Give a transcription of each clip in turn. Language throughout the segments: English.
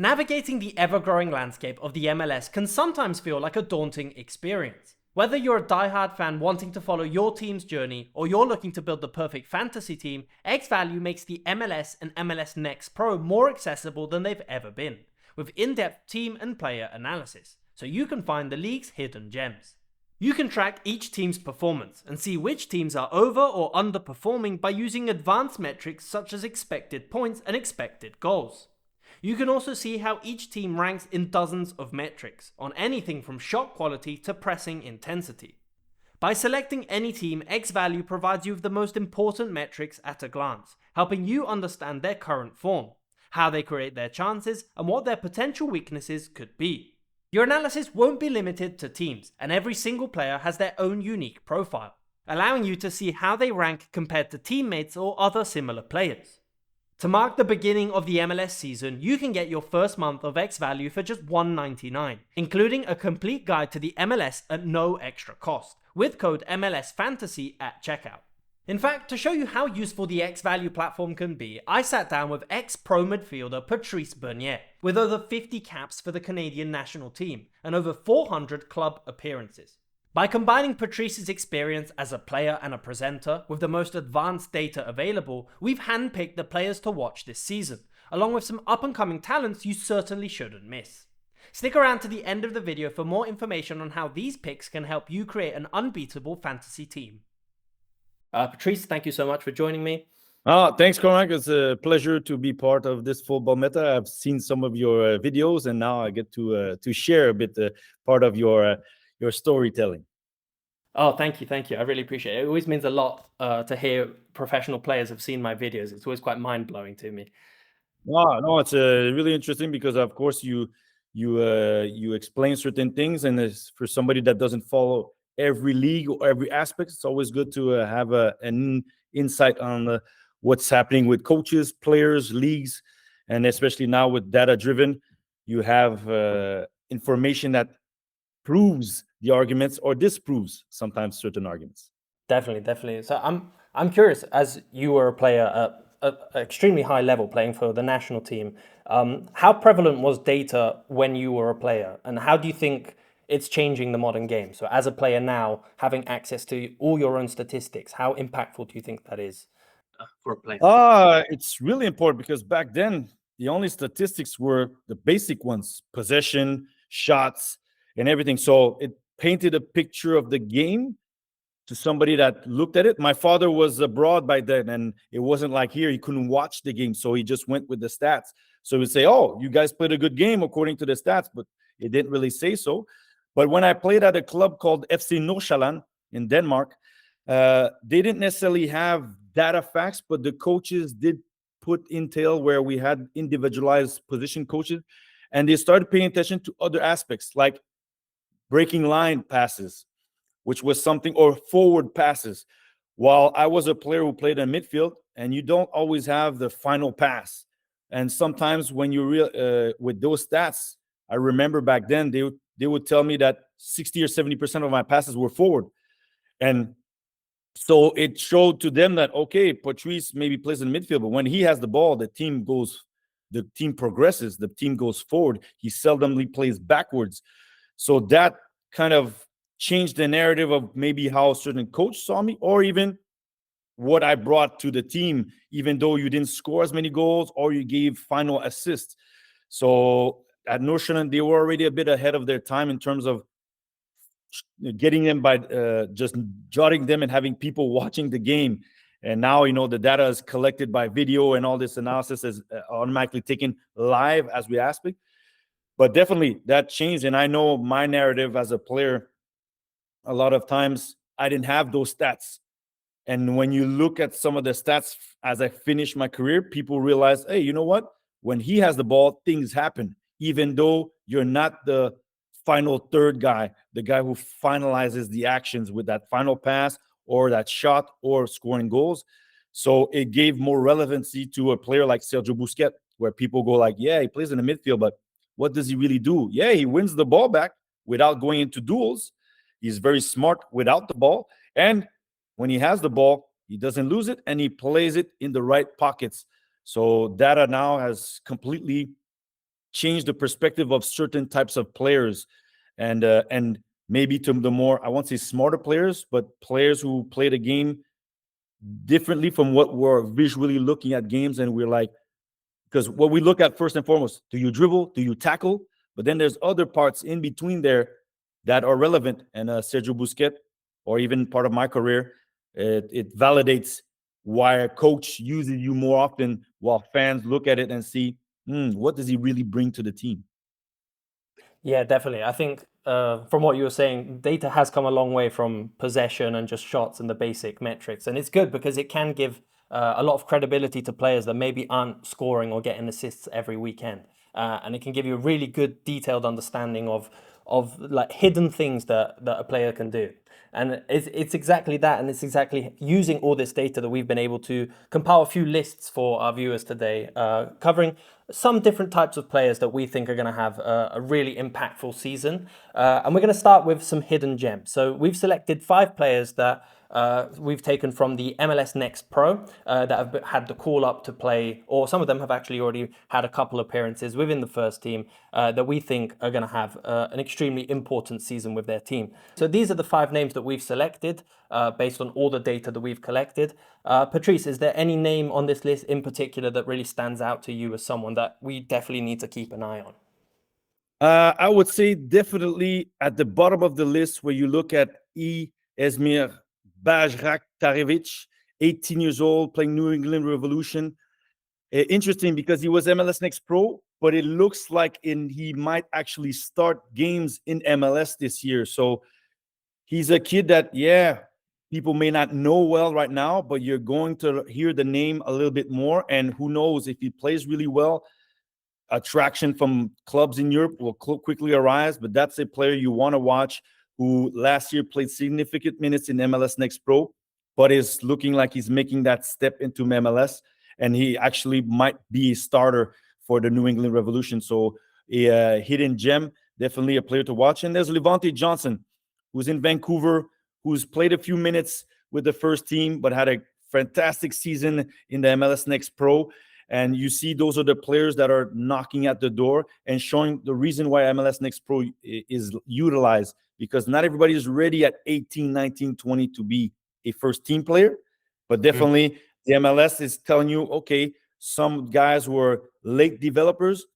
Navigating the ever-growing landscape of the MLS can sometimes feel like a daunting experience. Whether you're a diehard fan wanting to follow your team's journey or you're looking to build the perfect fantasy team, xvalue makes the MLS and MLS Next Pro more accessible than they've ever been, with in-depth team and player analysis, so you can find the league's hidden gems. You can track each team's performance and see which teams are over or underperforming by using advanced metrics such as expected points and expected goals. You can also see how each team ranks in dozens of metrics, on anything from shot quality to pressing intensity. By selecting any team, xvalue provides you with the most important metrics at a glance, helping you understand their current form, how they create their chances, and what their potential weaknesses could be. Your analysis won't be limited to teams, and every single player has their own unique profile, allowing you to see how they rank compared to teammates or other similar players. To mark the beginning of the MLS season, you can get your first month of xvalue for just $1.99, including a complete guide to the MLS at no extra cost, with code MLS Fantasy at checkout. In fact, to show you how useful the xvalue platform can be, I sat down with ex-pro midfielder Patrice Bernier, with over 50 caps for the Canadian national team and over 400 club appearances. By combining Patrice's experience as a player and a presenter with the most advanced data available, we've handpicked the players to watch this season, along with some up-and-coming talents you certainly shouldn't miss. Stick around to the end of the video for more information on how these picks can help you create an unbeatable fantasy team. Patrice, thank you so much for joining me. Thanks, Cormac. It's a pleasure to be part of this FootballMeta. I've seen some of your videos, and now I get to share a bit part of your storytelling. Oh, thank you. I really appreciate it. It always means a lot to hear professional players have seen my videos. It's always quite mind-blowing to me. No, it's really interesting because, of course, you explain certain things, and for somebody that doesn't follow every league or every aspect, it's always good to have an insight on what's happening with coaches, players, leagues, and especially now with data-driven, you have information that proves the arguments or disproves sometimes certain arguments. Definitely. So I'm curious, as you were a player at an extremely high level playing for the national team, how prevalent was data when you were a player, and how do you think it's changing the modern game? So as a player now, having access to all your own statistics, how impactful do you think that is for a player? It's really important because back then, the only statistics were the basic ones, possession, shots, and everything. So it painted a picture of the game to somebody that looked at it. My father was abroad by then, and it wasn't like here. He couldn't watch the game, so he just went with the stats. So he would say, oh, you guys played a good game according to the stats, but it didn't really say so. But when I played at a club called FC Nordsjælland in Denmark, they didn't necessarily have data facts, but the coaches did put intel where we had individualized position coaches, and they started paying attention to other aspects like breaking line passes, which was something, or forward passes. While I was a player who played in midfield, and you don't always have the final pass. And sometimes when you with those stats, I remember back then they would tell me that 60 or 70% of my passes were forward. And so it showed to them that, okay, Patrice maybe plays in midfield, but when he has the ball, the team progresses, the team goes forward. He seldomly plays backwards. So that kind of changed the narrative of maybe how a certain coach saw me, or even what I brought to the team, even though you didn't score as many goals or you gave final assists. So at Nordsjælland, they were already a bit ahead of their time in terms of getting them by just jotting them and having people watching the game. And now, the data is collected by video, and all this analysis is automatically taken live as we aspect. But definitely that changed. And I know my narrative as a player, a lot of times I didn't have those stats. And when you look at some of the stats as I finished my career, people realize, hey, you know what? When he has the ball, things happen, even though you're not the final third guy, the guy who finalizes the actions with that final pass or that shot or scoring goals. So it gave more relevancy to a player like Sergio Busquets, where people go like, yeah, he plays in the midfield, but what does he really do? Yeah, he wins the ball back without going into duels. He's very smart without the ball. And when he has the ball, he doesn't lose it, and he plays it in the right pockets. So data now has completely change the perspective of certain types of players, and maybe to the more, I won't say smarter players, but players who play the game differently from what we're visually looking at games. And we're like, because what we look at first and foremost, do you dribble? Do you tackle? But then there's other parts in between there that are relevant. And Sergio Busquets, or even part of my career, it validates why a coach uses you more often, while fans look at it and see, what does he really bring to the team? Yeah, definitely. I think from what you were saying, data has come a long way from possession and just shots and the basic metrics. And it's good because it can give a lot of credibility to players that maybe aren't scoring or getting assists every weekend. And it can give you a really good detailed understanding of like hidden things that a player can do. And it's exactly that, and it's exactly using all this data that we've been able to compile a few lists for our viewers today, covering some different types of players that we think are going to have a really impactful season. And we're going to start with some hidden gems. So we've selected 5 players that we've taken from the MLS Next Pro that have had the call up to play, or some of them have actually already had a couple appearances within the first team that we think are going to have an extremely important season with their team. So these are the 5 names that we've selected based on all the data that we've collected. Patrice, is there any name on this list in particular that really stands out to you as someone that we definitely need to keep an eye on? I would say definitely at the bottom of the list, where you look at Esmir Bajraktarevic, 18 years old, playing New England Revolution. Interesting because he was MLS Next Pro, but it looks like he might actually start games in MLS this year. So he's a kid that, people may not know well right now, but you're going to hear the name a little bit more. And who knows, if he plays really well, attraction from clubs in Europe will quickly arise. But that's a player you want to watch, who last year played significant minutes in MLS Next Pro, but is looking like he's making that step into MLS. And he actually might be a starter for the New England Revolution. So a hidden gem, definitely a player to watch. And there's Levante Johnson, who's in Vancouver, who's played a few minutes with the first team, but had a fantastic season in the MLS Next Pro. And you see those are the players that are knocking at the door and showing the reason why MLS Next Pro is utilized, because not everybody is ready at 18, 19, 20 to be a first team player. But definitely the MLS is telling you, okay, some guys who are late developers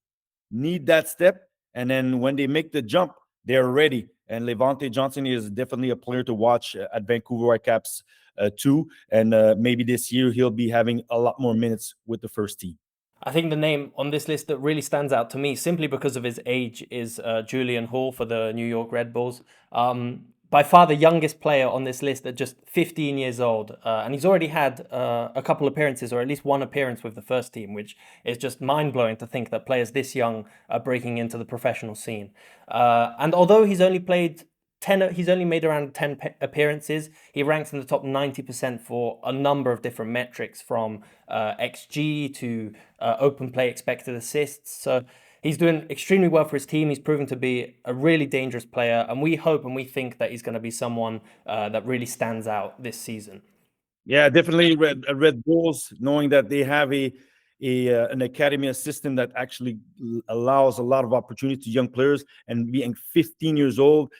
need that step. And then when they make the jump, they're ready. And Levante Johnson is definitely a player to watch at Vancouver Whitecaps too. And maybe this year he'll be having a lot more minutes with the first team. I think the name on this list that really stands out to me, simply because of his age, is Julian Hall for the New York Red Bulls. By far the youngest player on this list at just 15 years old. And he's already had a couple appearances, or at least one appearance with the first team, which is just mind-blowing to think that players this young are breaking into the professional scene. And although he's only made around 10 appearances. He ranks in the top 90% for a number of different metrics, from XG to open play expected assists. So he's doing extremely well for his team. He's proven to be a really dangerous player, and we hope and we think that he's going to be someone that really stands out this season. Yeah, definitely Red Bulls, knowing that they have an academy, a system that actually allows a lot of opportunity to young players, and being 15 years old,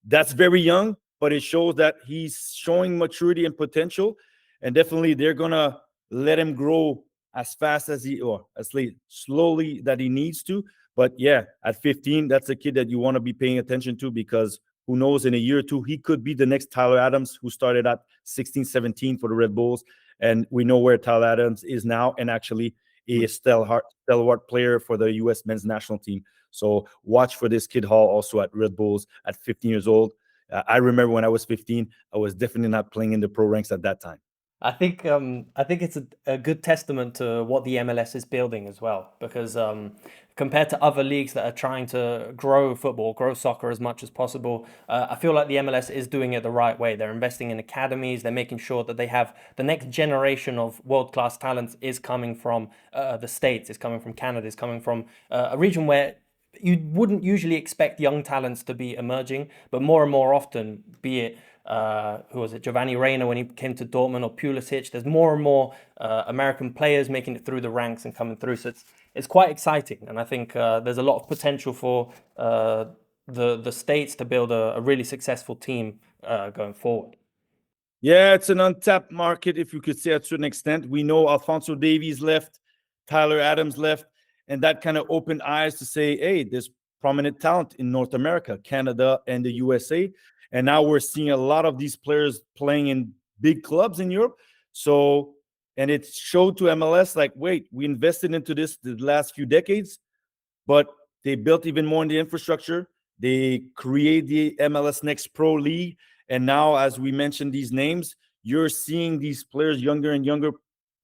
that's very young, but it shows that he's showing maturity and potential. And definitely they're going to let him grow as fast as or as slowly that he needs to. But yeah, at 15, that's a kid that you want to be paying attention to, because who knows, in a year or two, he could be the next Tyler Adams, who started at 16, 17 for the Red Bulls. And we know where Tyler Adams is now, and actually a stellar player for the U.S. men's national team. So watch for this kid Hall also at Red Bulls at 15 years old. I remember when I was 15, I was definitely not playing in the pro ranks at that time. I think it's a good testament to what the MLS is building as well, because compared to other leagues that are trying to grow soccer as much as possible, I feel like the MLS is doing it the right way. They're investing in academies. They're making sure that they have the next generation of world-class talents is coming from the States, is coming from Canada, is coming from a region where you wouldn't usually expect young talents to be emerging, but more and more often, be it who was it, Giovanni Reina when he came to Dortmund, or Pulisic, there's more and more American players making it through the ranks and coming through. So it's quite exciting, and I think there's a lot of potential for the States to build a really successful team going forward. Yeah, it's an untapped market, if you could say, at a certain extent. We know Alphonso Davies left, Tyler Adams left, and that kind of opened eyes to say, hey, there's prominent talent in North America, Canada, and the USA. And now we're seeing a lot of these players playing in big clubs in Europe. So, and it showed to MLS, like, wait, we invested into this the last few decades, but they built even more in the infrastructure. They create the MLS Next Pro League. And now, as we mentioned these names, you're seeing these players younger and younger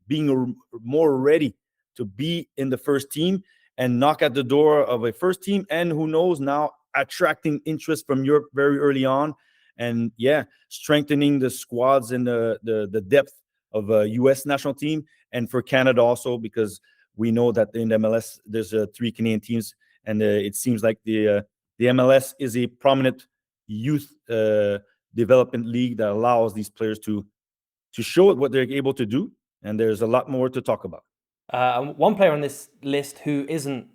being more ready to be in the first team and knock at the door of a first team. And who knows, now attracting interest from Europe very early on. And yeah, strengthening the squads and the depth of a U.S. national team. And for Canada also, because we know that in the MLS, there's 3 Canadian teams. And it seems like the MLS is a prominent youth development league that allows these players to show what they're able to do, and there's a lot more to talk about. One player on this list who isn't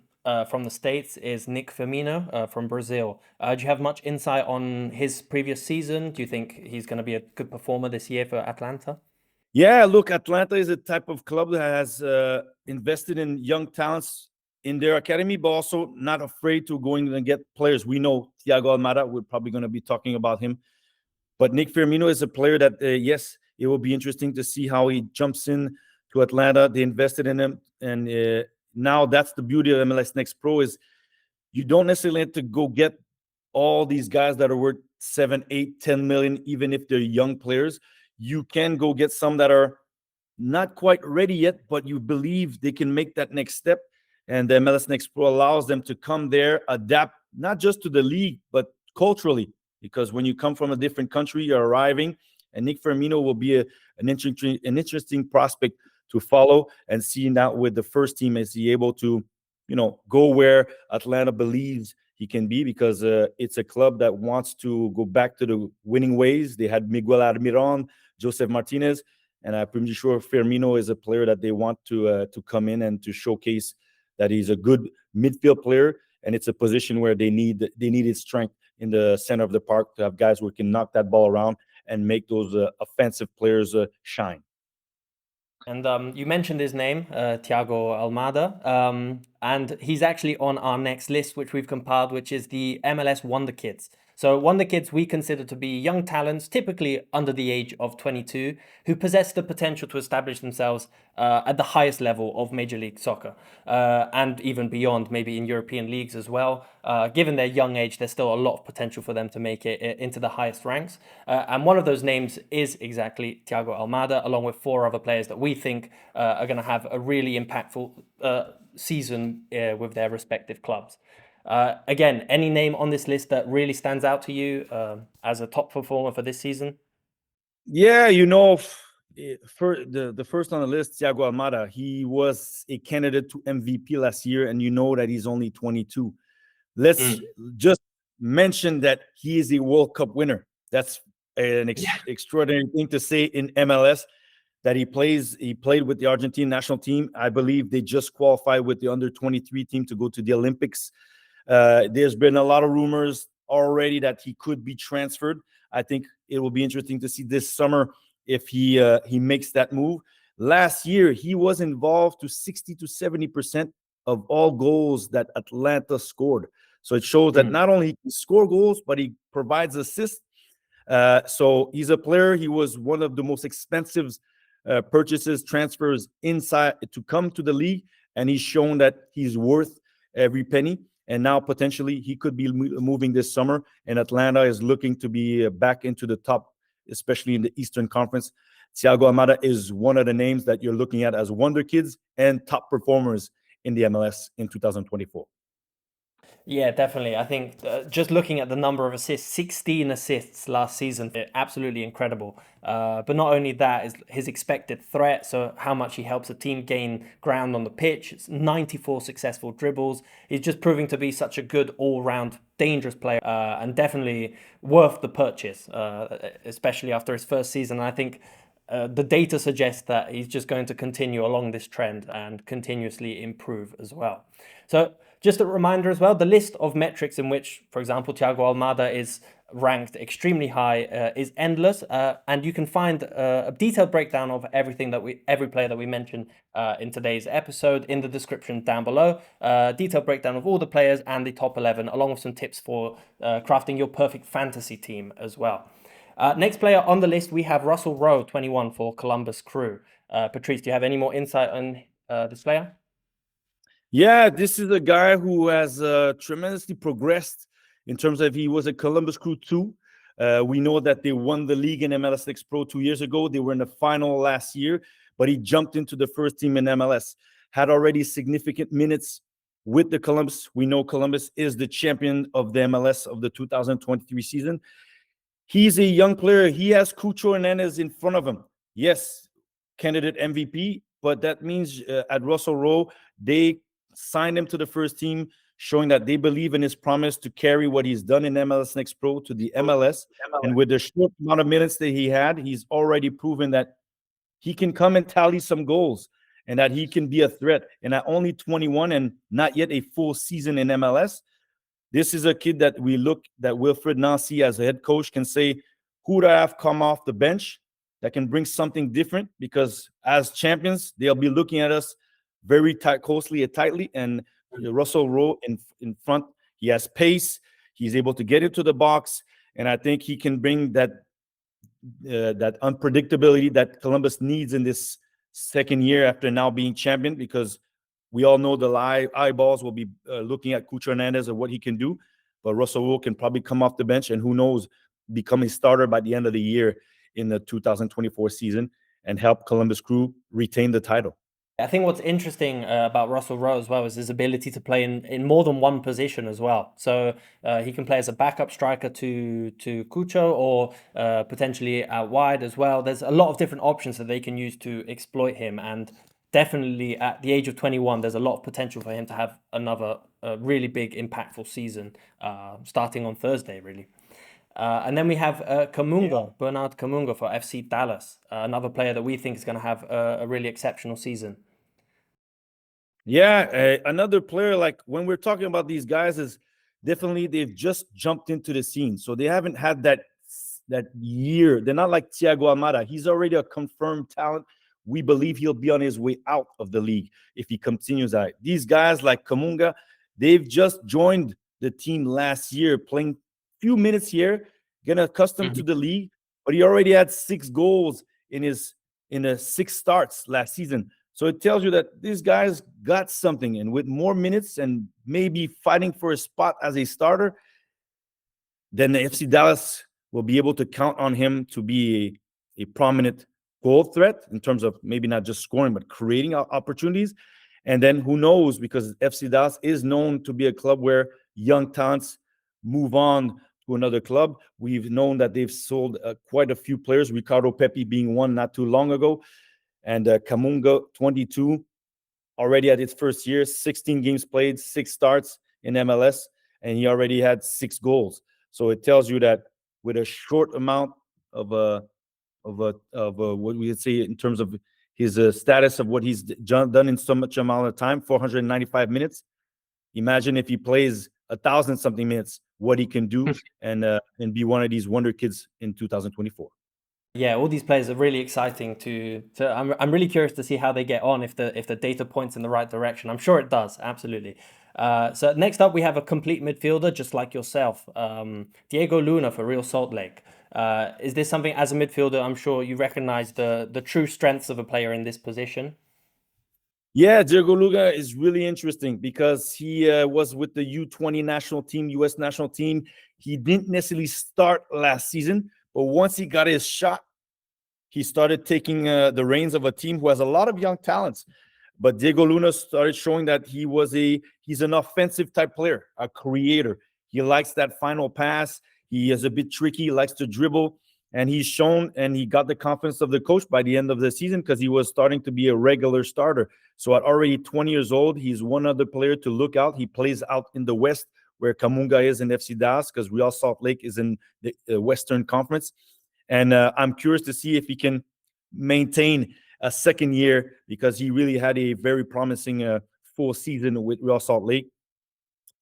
from the States is Nick Firmino from Brazil. Do you have much insight on his previous season? Do you think he's going to be a good performer this year for Atlanta? Yeah, look, Atlanta is a type of club that has invested in young talents in their academy, but also not afraid to going and get players. We know Thiago Almada, we're probably going to be talking about him. But Nick Firmino is a player that, yes, it will be interesting to see how he jumps in to Atlanta. They invested in him. And now that's the beauty of MLS Next Pro is you don't necessarily have to go get all these guys that are worth 7, 8, 10 million, even if they're young players. You can go get some that are not quite ready yet, but you believe they can make that next step. And the MLS Next Pro allows them to come there, adapt not just to the league, but culturally. Because when you come from a different country, you're arriving, and Nick Firmino will be an interesting prospect to follow and see now with the first team. Is he able to, go where Atlanta believes he can be? Because it's a club that wants to go back to the winning ways. They had Miguel Almiron, Joseph Martinez, and I'm pretty sure Firmino is a player that they want to come in and to showcase that he's a good midfield player, and it's a position where they needed strength in the center of the park to have guys who can knock that ball around and make those offensive players shine. And you mentioned his name, Thiago Almada, and he's actually on our next list, which we've compiled, which is the MLS Wonderkids. So Wonderkids we consider to be young talents, typically under the age of 22, who possess the potential to establish themselves at the highest level of Major League Soccer, and even beyond, maybe in European leagues as well. Given their young age, there's still a lot of potential for them to make it into the highest ranks. And one of those names is exactly Thiago Almada, along with 4 other players that we think are going to have a really impactful season with their respective clubs. Again, any name on this list that really stands out to you as a top performer for this season? Yeah, for the first on the list, Thiago Almada, he was a candidate to MVP last year, and you know that he's only 22. Let's just mention that he is a World Cup winner. That's an extraordinary thing to say in MLS, that he played with the Argentine national team. I believe they just qualified with the under-23 team to go to the Olympics. There's been a lot of rumors already that he could be transferred. I think it will be interesting to see this summer if he makes that move. Last year, he was involved to 60 to 70% of all goals that Atlanta scored. So it shows that not only he can score goals, but he provides assists. So he's a player. He was one of the most expensive purchases, transfers inside to come to the league, and he's shown that he's worth every penny. And now potentially he could be moving this summer, and Atlanta is looking to be back into the top, especially in the Eastern Conference. Thiago Almada is one of the names that you're looking at as wonder kids and top performers in the MLS in 2024. Yeah, definitely. I think just looking at the number of assists, 16 assists last season, absolutely incredible. But not only that, is his expected threat, so how much he helps a team gain ground on the pitch. It's 94 successful dribbles. He's just proving to be such a good all-round dangerous player, and definitely worth the purchase, especially after his first season. I think the data suggests that he's just going to continue along this trend and continuously improve as well. So just a reminder as well, the list of metrics in which, for example, Thiago Almada is ranked extremely high is endless, and you can find a detailed breakdown of everything every player that we mentioned in today's episode in the description down below. Detailed breakdown of all the players and the top 11, along with some tips for crafting your perfect fantasy team as well. Next player on the list, we have Russell Rowe, 21 for Columbus Crew. Patrice, do you have any more insight on this player? Yeah, this is a guy who has tremendously progressed in terms of he was a Columbus Crew 2. We know that they won the league in MLS Next Pro 2 years ago. They were in the final last year, but he jumped into the first team in MLS. Had already significant minutes with the Columbus. We know Columbus is the champion of the MLS of the 2023 season. He's a young player. He has Cucho Hernandez in front of him. Yes, candidate MVP, but that means at Russell Rowe, they signed him to the first team, showing that they believe in his promise to carry what he's done in MLS Next Pro to the MLS. And with the short amount of minutes that he had, he's already proven that he can come and tally some goals and that he can be a threat. And at only 21 and not yet a full season in MLS, this is a kid that Wilfred Nancy as a head coach can say, who do I have come off the bench that can bring something different? Because as champions, they'll be looking at us very closely and tightly. And Russell Rowe in front, he has pace. He's able to get into the box. And I think he can bring that unpredictability that Columbus needs in this second year after now being champion, because we all know the eyeballs will be looking at Cucho Hernandez and what he can do. But Russell Rowe can probably come off the bench and who knows, become a starter by the end of the year in the 2024 season and help Columbus Crew retain the title. I think what's interesting about Russell Rowe as well is his ability to play in more than one position as well. So he can play as a backup striker to Cucho or potentially out wide as well. There's a lot of different options that they can use to exploit him. And definitely at the age of 21, there's a lot of potential for him to have another really big, impactful season starting on Thursday, really. And then we have Bernard Kamunga for FC Dallas, another player that we think is going to have a really exceptional season. Yeah, another player, like when we're talking about these guys, is definitely they've just jumped into the scene. So they haven't had that year. They're not like Thiago Almada. He's already a confirmed talent. We believe he'll be on his way out of the league if he continues out. These guys like Kamunga, they've just joined the team last year, playing few minutes here, getting accustomed to the league, but he already had 6 goals in the 6 starts last season. So it tells you that these guys got something, and with more minutes and maybe fighting for a spot as a starter, then the FC Dallas will be able to count on him to be a prominent goal threat in terms of maybe not just scoring, but creating opportunities. And then who knows, because FC Dallas is known to be a club where young talents move on to another club. We've known that they've sold quite a few players, Ricardo Pepi being one not too long ago. And Kamunga, 22, already at his first year, 16 games played, 6 starts in MLS, and he already had 6 goals. So it tells you that with a short amount of what we would say in terms of his status of what he's done in so much amount of time, 495 minutes. Imagine if he plays 1,000-something minutes, what he can do and be one of these wonder kids in 2024. Yeah, all these players are really exciting I'm really curious to see how they get on if the data points in the right direction. I'm sure it does, absolutely. So next up, we have a complete midfielder, just like yourself, Diego Luna for Real Salt Lake. Is this something, as a midfielder, I'm sure you recognize the true strengths of a player in this position? Yeah, Diego Luna is really interesting because he was with the U20 national team, U.S. national team. He didn't necessarily start last season, but once he got his shot, he started taking the reins of a team who has a lot of young talents. But Diego Luna started showing that he's an offensive type player, a creator. He likes that final pass. He is a bit tricky. He likes to dribble. And he's shown, and he got the confidence of the coach by the end of the season because he was starting to be a regular starter. So at already 20 years old, he's one other player to look out. He plays out in the West where Kamunga is in FC Dallas, because Real Salt Lake is in the Western Conference. And I'm curious to see if he can maintain a second year, because he really had a very promising full season with Real Salt Lake.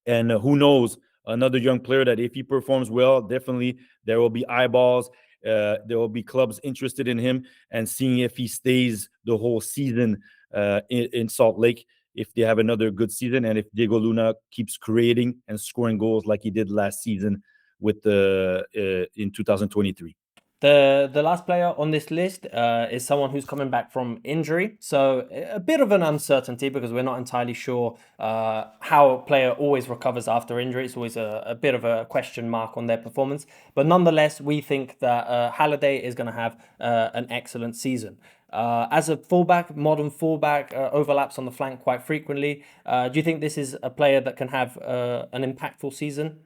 And who knows, another young player that if he performs well, definitely there will be eyeballs. There will be clubs interested in him and seeing if he stays the whole season in Salt Lake, if they have another good season, and if Diego Luna keeps creating and scoring goals like he did last season with in 2023. The last player on this list is someone who's coming back from injury. So a bit of an uncertainty because we're not entirely sure how a player always recovers after injury. It's always a bit of a question mark on their performance. But nonetheless, we think that Halliday is going to have an excellent season. As a fullback, modern fullback, overlaps on the flank quite frequently. Do you think this is a player that can have an impactful season?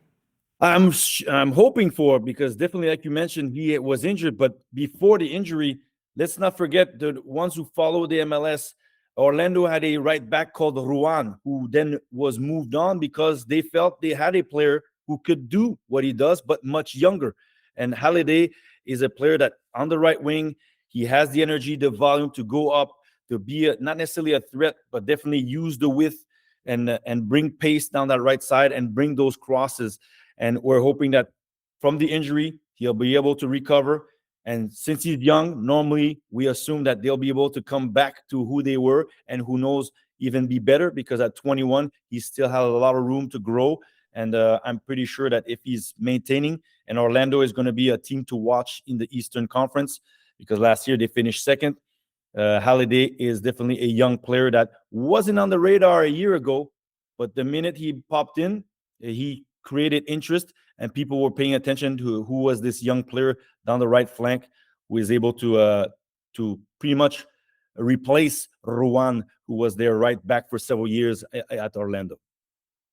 I'm hoping for, because definitely, like you mentioned, he was injured. But before the injury, let's not forget the ones who follow the MLS. Orlando had a right back called Ruan, who then was moved on because they felt they had a player who could do what he does, but much younger. And Halliday is a player that on the right wing, he has the energy, the volume to go up, to be not necessarily a threat, but definitely use the width and bring pace down that right side and bring those crosses. And we're hoping that from the injury, he'll be able to recover. And since he's young, normally we assume that they'll be able to come back to who they were, and who knows, even be better, because at 21, he still has a lot of room to grow. And I'm pretty sure that if he's maintaining, and Orlando is going to be a team to watch in the Eastern Conference, because last year they finished second. Halliday is definitely a young player that wasn't on the radar a year ago, but the minute he popped in, he created interest, and people were paying attention to who was this young player down the right flank, who is able to pretty much replace Ruan, who was their right back for several years at Orlando.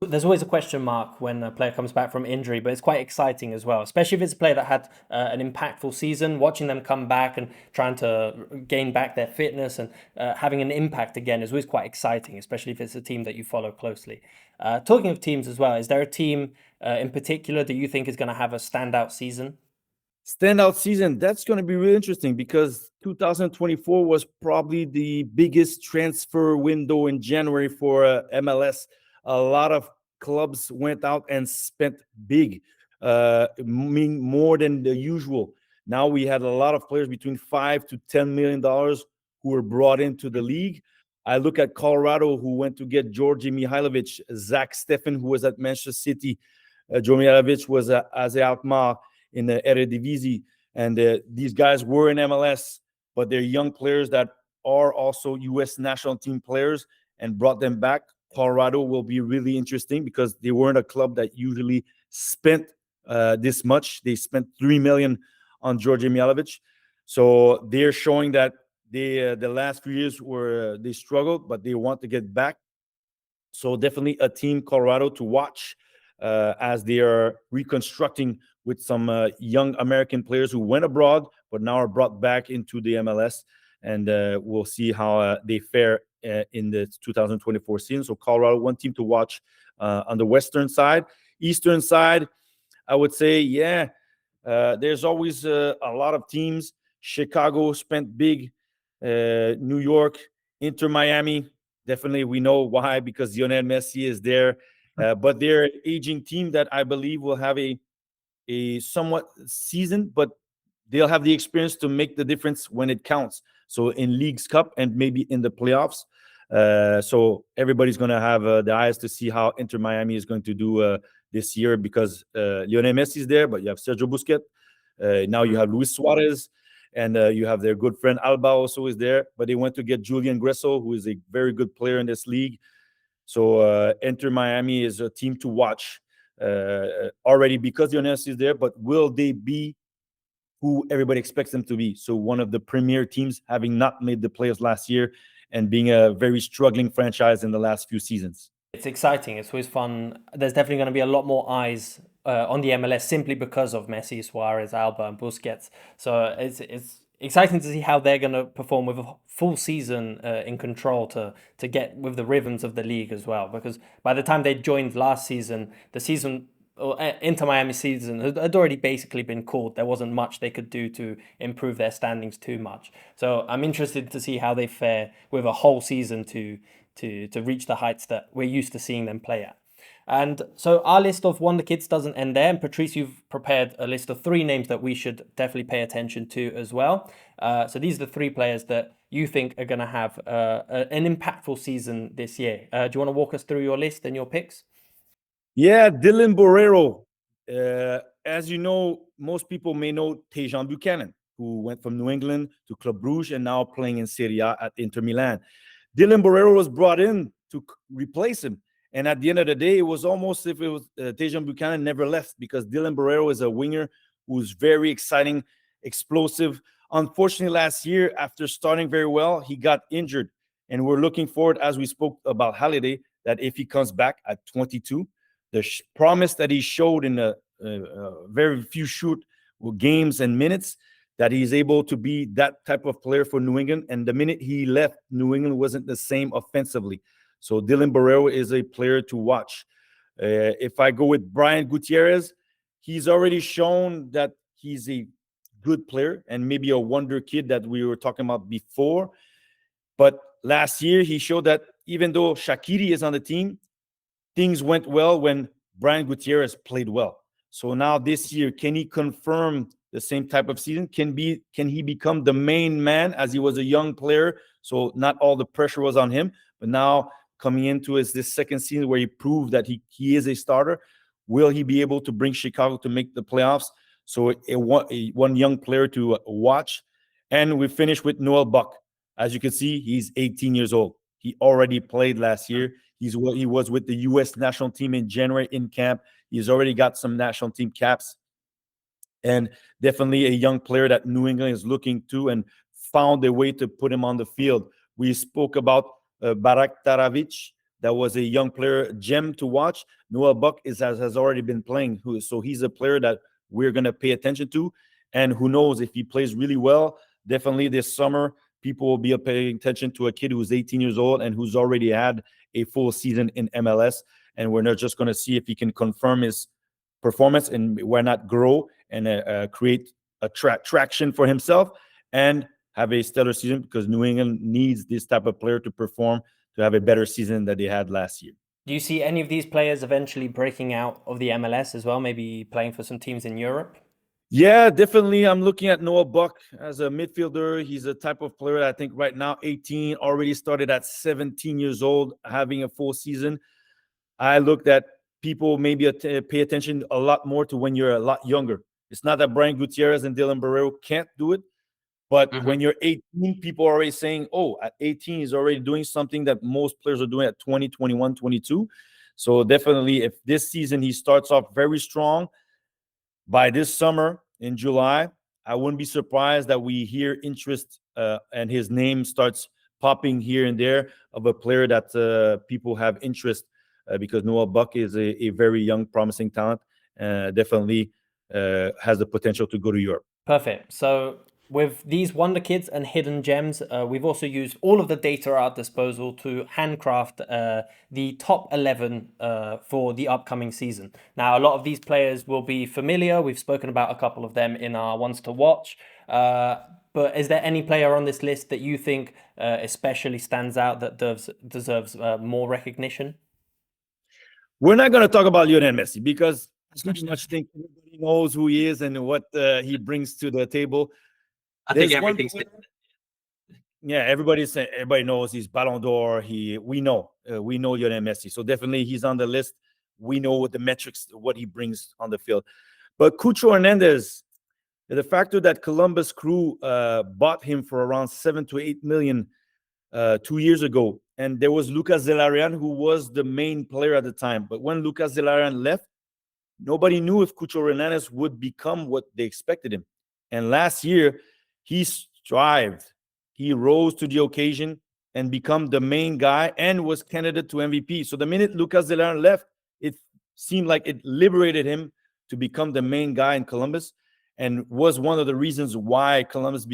There's always a question mark when a player comes back from injury, but it's quite exciting as well, especially if it's a player that had an impactful season. Watching them come back and trying to gain back their fitness and having an impact again is always quite exciting, especially if it's a team that you follow closely. Talking of teams as well, is there a team in particular that you think is going to have a standout season? Standout season, that's going to be really interesting, because 2024 was probably the biggest transfer window in January for MLS. A lot of clubs went out and spent big, meaning more than the usual. Now we had a lot of players between $5 to $10 million who were brought into the league. I look at Colorado, who went to get Georgi Mihailovic, Zach Stefan, who was at Manchester City. Georgi Mihailovic was at AZ Alkmaar in the Eredivisie. And these guys were in MLS, but they're young players that are also U.S. national team players, and brought them back. Colorado will be really interesting because they weren't a club that usually spent this much. They spent $3 million on Georgi Mihailovic. So they're showing that the last few years they struggled, but they want to get back. So definitely a team, Colorado, to watch as they are reconstructing with some young American players who went abroad but now are brought back into the MLS. And we'll see how they fare in the 2024 season. So Colorado, one team to watch on the western side. Eastern side, I would say, there's always a lot of teams. Chicago spent big. New York, Inter Miami, definitely we know why, because Lionel Messi is there. But they're an aging team that I believe will have a somewhat season, but they'll have the experience to make the difference when it counts. So in Leagues Cup and maybe in the playoffs. So everybody's going to have the eyes to see how Inter Miami is going to do this year, because Lionel Messi is there, but you have Sergio Busquets. Now you have Luis Suarez, and you have their good friend Alba also is there. But they went to get Julian Gressel, who is a very good player in this league. So Inter Miami is a team to watch already, because Lionel Messi is there. But will they be who everybody expects them to be? So one of the premier teams, having not made the playoffs last year and being a very struggling franchise in the last few seasons. It's exciting. It's always fun. There's definitely going to be a lot more eyes on the MLS simply because of Messi, Suarez, Alba, and Busquets. So it's exciting to see how they're going to perform with a full season in control to get with the rhythms of the league as well. Because by the time they joined last season, the season Inter Miami season had already basically been called. There wasn't much they could do to improve their standings too much. So I'm interested to see how they fare with a whole season to reach the heights that we're used to seeing them play at. And so our list of Wonderkids doesn't end there. And Patrice, you've prepared a list of 3 names that we should definitely pay attention to as well. So these are the 3 players that you think are going to have an impactful season this year. Do you want to walk us through your list and your picks? Yeah, Dylan Borrero. As you know, most people may know Tejan Buchanan, who went from New England to Club Brugge and now playing in Serie A at Inter Milan. Dylan Borrero was brought in to replace him. And at the end of the day, it was almost if it was Tejan Buchanan never left, because Dylan Borrero is a winger who's very exciting, explosive. Unfortunately, last year, after starting very well, he got injured. And we're looking forward, as we spoke about Halliday, that if he comes back at 22, the promise that he showed in the very few games and minutes, that he's able to be that type of player for New England. And the minute he left, New England wasn't the same offensively. So Dylan Borrero is a player to watch. If I go with Brian Gutierrez, he's already shown that he's a good player and maybe a wonder kid that we were talking about before. But last year, he showed that even though Shaqiri is on the team, things went well when Brian Gutierrez played well. So now this year, can he confirm the same type of season? Can he become the main man as he was a young player? So not all the pressure was on him, but now coming into this second season where he proved that he is a starter, will he be able to bring Chicago to make the playoffs? So one young player to watch. And we finish with Noel Buck. As you can see, he's 18 years old. He already played last year. He was with the U.S. national team in January in camp. He's already got some national team caps. And definitely a young player that New England is looking to and found a way to put him on the field. We spoke about Barak Taravic. That was a young player, gem to watch. Noel Buck has already been playing. So he's a player that we're going to pay attention to. And who knows, if he plays really well, definitely this summer, people will be paying attention to a kid who's 18 years old and who's already had a full season in MLS. And we're not just going to see if he can confirm his performance and why not grow and create a traction for himself and have a stellar season, because New England needs this type of player to perform to have a better season that they had last year. Do you see any of these players eventually breaking out of the MLS as well, maybe playing for some teams in Europe? Yeah, definitely. I'm looking at Noel Buck as a midfielder. He's a type of player that I think right now, 18, already started at 17 years old, having a full season. I look at people maybe pay attention a lot more to when you're a lot younger. It's not that Brian Gutierrez and Dylan Borrero can't do it, but when you're 18, people are already saying, oh, at 18, he's already doing something that most players are doing at 20, 21, 22. So definitely, if this season he starts off very strong, by this summer in July, I wouldn't be surprised that we hear interest and his name starts popping here and there of a player that people have interest because Noel Buck is a very young, promising talent. Definitely has the potential to go to Europe. Perfect. So with these wonder kids and hidden gems, we've also used all of the data at our disposal to handcraft the top 11 for the upcoming season. Now, a lot of these players will be familiar. We've spoken about a couple of them in our ones to watch. But is there any player on this list that you think especially stands out that deserves more recognition? We're not going to talk about Lionel Messi because I pretty much think everybody knows who he is and what he brings to the table. I think everything's. Yeah, everybody knows he's Ballon d'Or. We know Lionel Messi, so definitely he's on the list. We know what the metrics, what he brings on the field. But Cucho Hernandez, the factor that Columbus Crew bought him for around 7 to 8 million 2 years ago, and there was Lucas Zelarian who was the main player at the time. But when Lucas Zelarian left, nobody knew if Cucho Hernandez would become what they expected him. And last year, he strived. He rose to the occasion and become the main guy and was candidate to MVP. So the minute Lucas Zelarian left, it seemed like it liberated him to become the main guy in Columbus, and was one of the reasons why Columbus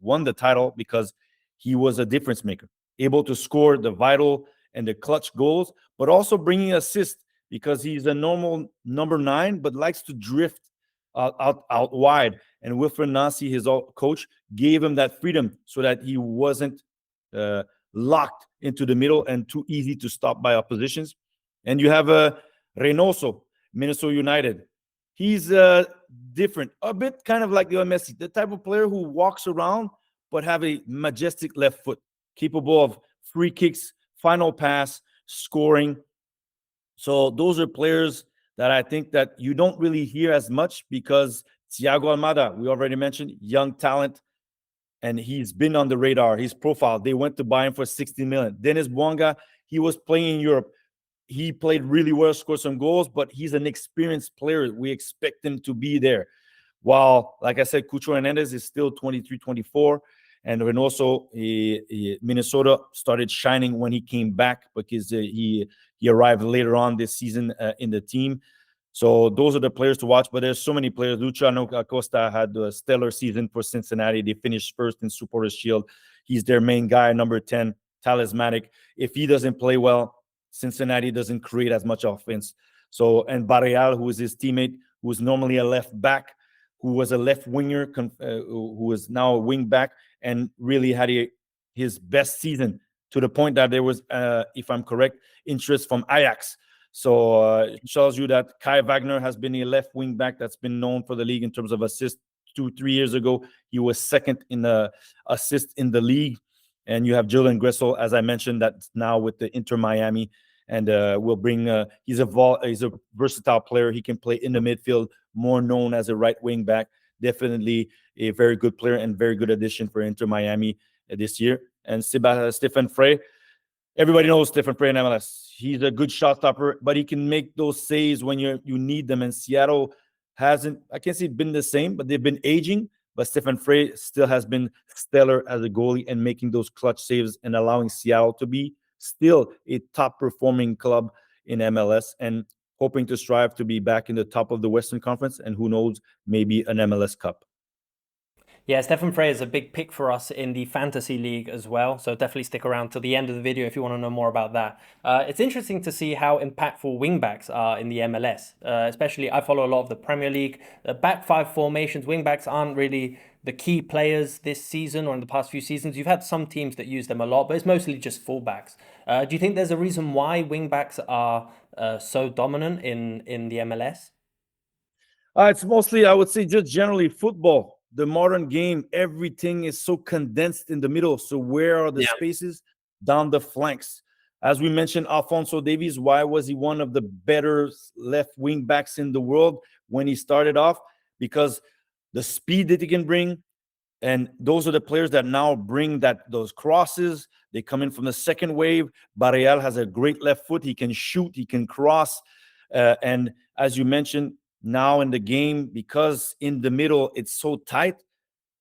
won the title, because he was a difference maker, able to score the vital and the clutch goals, but also bringing assists, because he's a normal number 9, but likes to drift out wide. And Wilfred Nancy, his coach, gave him that freedom so that he wasn't uh, locked into the middle and too easy to stop by oppositions. And you have Reynoso, Minnesota United. He's different, a bit kind of like the Messi, the type of player who walks around but have a majestic left foot, capable of free kicks, final pass, scoring. So those are players that I think that you don't really hear as much, because Thiago Almada, we already mentioned, young talent, and he's been on the radar. His profile, they went to buy him for 60 million. Dennis Bouanga, he was playing in Europe. He played really well, scored some goals, but he's an experienced player. We expect him to be there. While, like I said, Cucho Hernandez is still 23, 24. And Reynoso, Minnesota started shining when he came back, because he arrived later on this season in the team. So those are the players to watch. But there's so many players. Luciano Acosta had a stellar season for Cincinnati. They finished first in Supporters Shield. He's their main guy, number 10, talismanic. If he doesn't play well, Cincinnati doesn't create as much offense. So, and Barreal, who is his teammate, who is normally a left back, who was a left winger, who is now a wing back, and really had his best season, to the point that there was, if I'm correct, interest from Ajax. So it shows you that Kai Wagner has been a left wing back that's been known for the league in terms of assists. 2-3 years ago, he was second in the assist in the league. And you have Julian Gressel, as I mentioned, that's now with the Inter Miami, and will bring. He's a versatile player. He can play in the midfield, more known as a right wing back. Definitely a very good player and very good addition for Inter Miami this year. And Stefan Frei, everybody knows Stefan Frei in MLS. He's a good shot stopper, but he can make those saves when you need them. And Seattle hasn't, I can't say been the same, but they've been aging. But Stefan Frei still has been stellar as a goalie and making those clutch saves and allowing Seattle to be still a top-performing club in MLS, and hoping to strive to be back in the top of the Western Conference, and who knows, maybe an MLS Cup. Yeah, Stefan Frei is a big pick for us in the Fantasy League as well, so definitely stick around till the end of the video if you want to know more about that. It's interesting to see how impactful wingbacks are in the MLS, especially I follow a lot of the Premier League. Back five formations, wingbacks aren't really the key players this season or in the past few seasons. You've had some teams that use them a lot, but it's mostly just fullbacks. Do you think there's a reason why wingbacks are so dominant in the MLS? It's mostly, I would say, just generally football. The modern game, everything is so condensed in the middle. So where are the spaces? Down the flanks. As we mentioned, Alphonso Davies, why was he one of the better left wing backs in the world when he started off? Because the speed that he can bring, and those are the players that now bring those crosses. They come in from the second wave. Barreal has a great left foot. He can shoot, he can cross. And as you mentioned, now in the game, because in the middle it's so tight,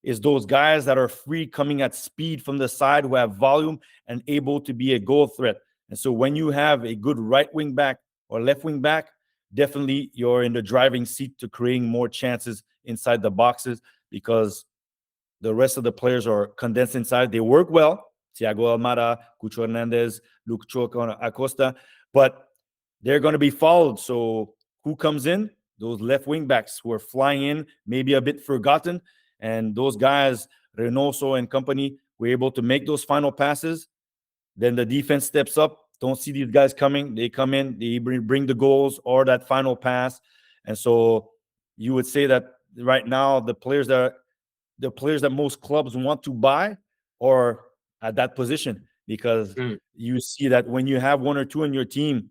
is those guys that are free, coming at speed from the side, who have volume and able to be a goal threat. And so when you have a good right wing back or left wing back, definitely you're in the driving seat to creating more chances inside the boxes, because the rest of the players are condensed inside. They work well, Thiago Almada, Cucho Hernandez, Luciano Acosta, but they're going to be followed. So who comes in? Those left wing backs who are flying in, maybe a bit forgotten. And those guys, Reynoso and company, were able to make those final passes. Then the defense steps up. Don't see these guys coming. They come in, they bring the goals or that final pass. And so you would say that right now the players that most clubs want to buy are at that position, because you see that when you have one or two in your team,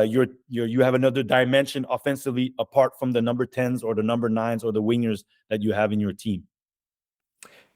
you have another dimension offensively apart from the number 10s or the number 9s or the wingers that you have in your team.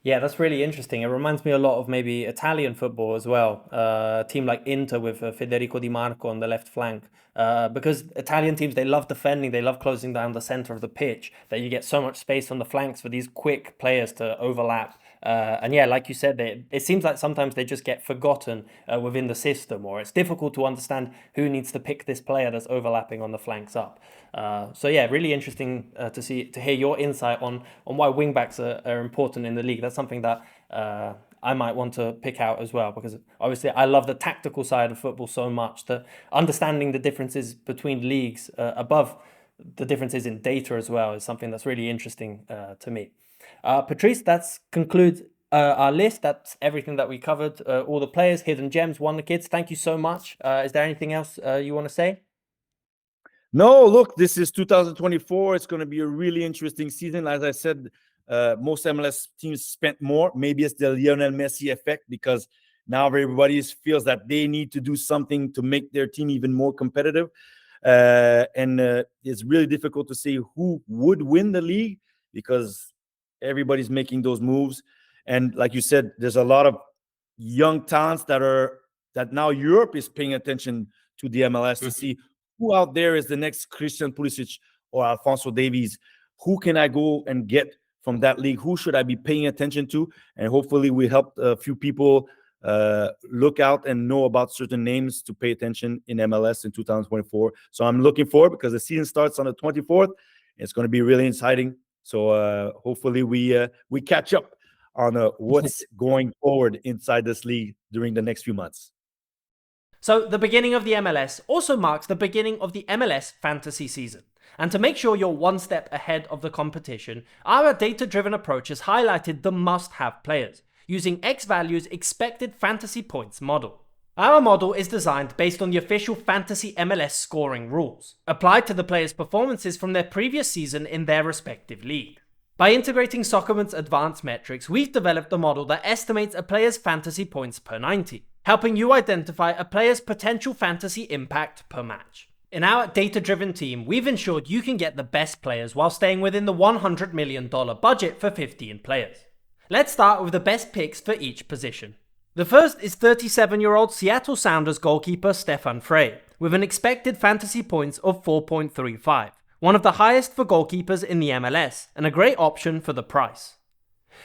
Yeah, that's really interesting. It reminds me a lot of maybe Italian football as well. A team like Inter with Federico Di Marco on the left flank. Because Italian teams, they love defending, they love closing down the center of the pitch, that you get so much space on the flanks for these quick players to overlap. And yeah, like you said, it seems like sometimes they just get forgotten within the system, or it's difficult to understand who needs to pick this player that's overlapping on the flanks up. So yeah, really interesting to hear your insight on why wingbacks are important in the league. That's something that I might want to pick out as well, because obviously I love the tactical side of football so much that understanding the differences between leagues above the differences in data as well is something that's really interesting to me. Patrice, that concludes our list. That's everything that we covered. All the players, hidden gems, Wonderkids. Thank you so much. Is there anything else you want to say? No, look, this is 2024. It's going to be a really interesting season. As I said, most MLS teams spent more. Maybe it's the Lionel Messi effect, because now everybody feels that they need to do something to make their team even more competitive. And it's really difficult to say who would win the league, because everybody's making those moves. And like you said, there's a lot of young talents that now Europe is paying attention to the MLS to see who out there is the next Christian Pulisic or Alphonso Davies. Who can I go and get from that league? Who should I be paying attention to? And hopefully we helped a few people look out and know about certain names to pay attention in MLS in 2024. So I'm looking forward, because the season starts on the 24th. It's going to be really exciting. So hopefully we catch up on what's going forward inside this league during the next few months. So the beginning of the MLS also marks the beginning of the MLS fantasy season. And to make sure you're one step ahead of the competition, our data-driven approach has highlighted the must-have players, using xValue's expected fantasy points model. Our model is designed based on the official fantasy MLS scoring rules, applied to the players' performances from their previous season in their respective league. By integrating Soccerment's advanced metrics, we've developed a model that estimates a player's fantasy points per 90, helping you identify a player's potential fantasy impact per match. In our data-driven team, we've ensured you can get the best players while staying within the $100 million budget for 15 players. Let's start with the best picks for each position. The first is 37-year-old Seattle Sounders goalkeeper Stefan Frei, with an expected fantasy points of 4.35, one of the highest for goalkeepers in the MLS, and a great option for the price.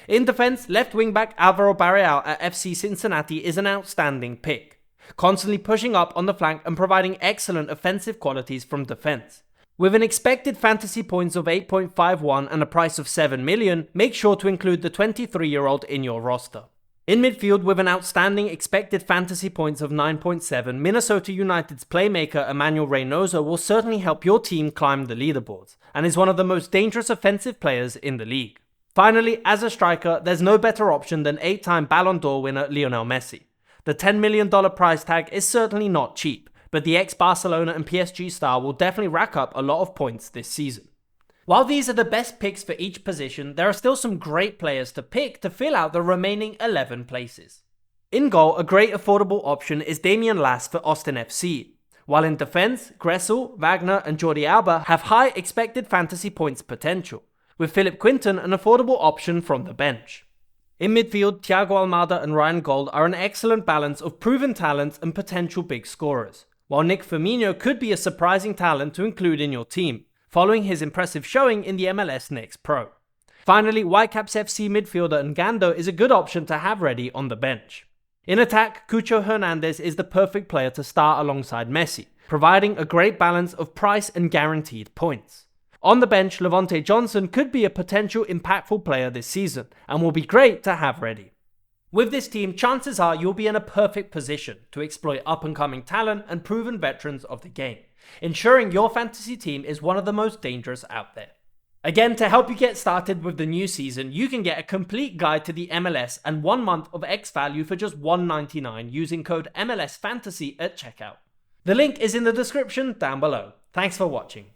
In defense, left wing-back Alvaro Barreal at FC Cincinnati is an outstanding pick, constantly pushing up on the flank and providing excellent offensive qualities from defense. With an expected fantasy points of 8.51 and a price of $7 million, make sure to include the 23-year-old in your roster. In midfield, with an outstanding expected fantasy points of 9.7, Minnesota United's playmaker Emmanuel Reynoso will certainly help your team climb the leaderboards, and is one of the most dangerous offensive players in the league. Finally, as a striker, there's no better option than 8-time Ballon d'Or winner Lionel Messi. The $10 million price tag is certainly not cheap, but the ex-Barcelona and PSG star will definitely rack up a lot of points this season. While these are the best picks for each position, there are still some great players to pick to fill out the remaining 11 places. In goal, a great affordable option is Damian Lass for Austin FC, while in defense, Gressel, Wagner and Jordi Alba have high expected fantasy points potential, with Philip Quinton an affordable option from the bench. In midfield, Thiago Almada and Ryan Gold are an excellent balance of proven talents and potential big scorers, while Nick Firmino could be a surprising talent to include in your team, following his impressive showing in the MLS Next Pro. Finally, Whitecaps FC midfielder Ngando is a good option to have ready on the bench. In attack, Cucho Hernandez is the perfect player to start alongside Messi, providing a great balance of price and guaranteed points. On the bench, Levante Johnson could be a potential impactful player this season, and will be great to have ready. With this team, chances are you'll be in a perfect position to exploit up-and-coming talent and proven veterans of the game, ensuring your fantasy team is one of the most dangerous out there. Again, to help you get started with the new season, you can get a complete guide to the MLS and 1 month of xValue for just $1.99 using code MLSFantasy at checkout. The link is in the description down below. Thanks for watching.